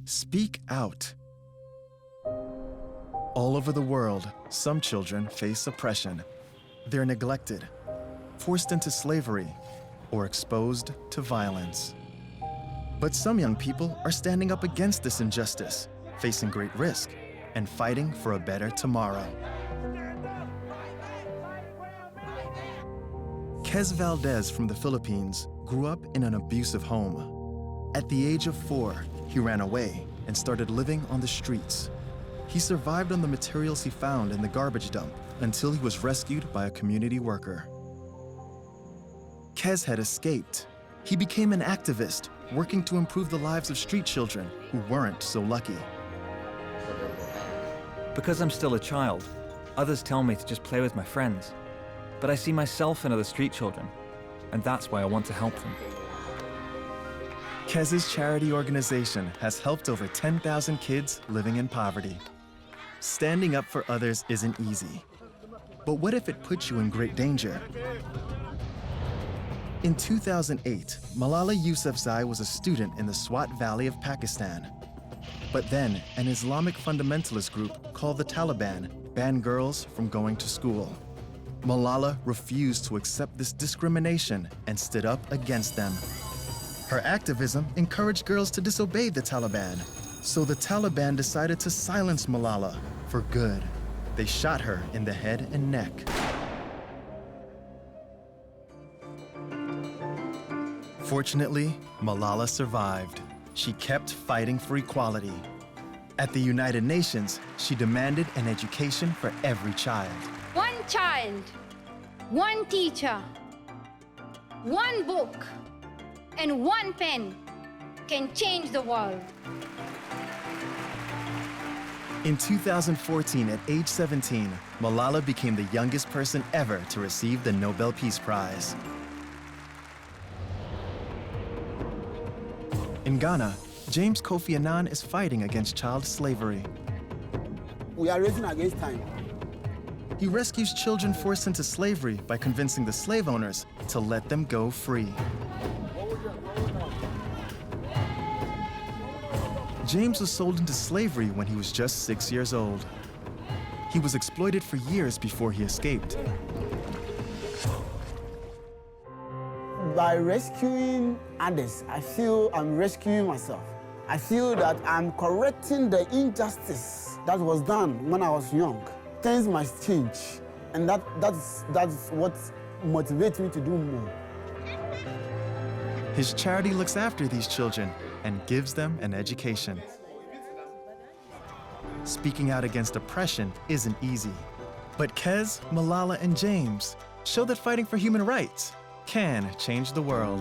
Speak out. All over the world, some children face oppression. They're neglected, forced into slavery, or exposed to violence. But some young people are standing up against this injustice, facing great risk, and fighting for a better tomorrow. Kez Valdez from the Philippines grew up in an abusive home. At the age of 4, he ran away and started living on the streets. He survived on the materials he found in the garbage dump until he was rescued by a community worker. Kez had escaped. He became an activist, working to improve the lives of street children who weren't so lucky. Because I'm still a child, others tell me to just play with my friends. But I see myself in other street children, and that's why I want to help them. Kez's charity organization has helped over 10,000 kids living in poverty. Standing up for others isn't easy. But what if it puts you in great danger? In 2008, Malala Yousafzai was a student in the Swat Valley of Pakistan. But then, an Islamic fundamentalist group called the Taliban banned girls from going to school. Malala refused to accept this discrimination and stood up against them. Her activism encouraged girls to disobey the Taliban, so the Taliban decided to silence Malala for good. They shot her in the head and neck. Fortunately, Malala survived. She kept fighting for equality. At the United Nations, she demanded an education for every child. One child, one teacher, one book, and one pen can change the world. In 2014, at age 17, Malala became the youngest person ever to receive the Nobel Peace Prize. In Ghana, James Kofi Annan is fighting against child slavery. We are racing against time. He rescues children forced into slavery by convincing the slave owners to let them go free. James was sold into slavery when he was just 6 years old. He was exploited for years before he escaped. By rescuing others, I feel I'm rescuing myself. I feel that I'm correcting the injustice that was done when I was young. Things must change, and that's what motivates me to do more. His charity looks after these children and gives them an education. Speaking out against oppression isn't easy. But Kez, Malala, and James show that fighting for human rights can change the world.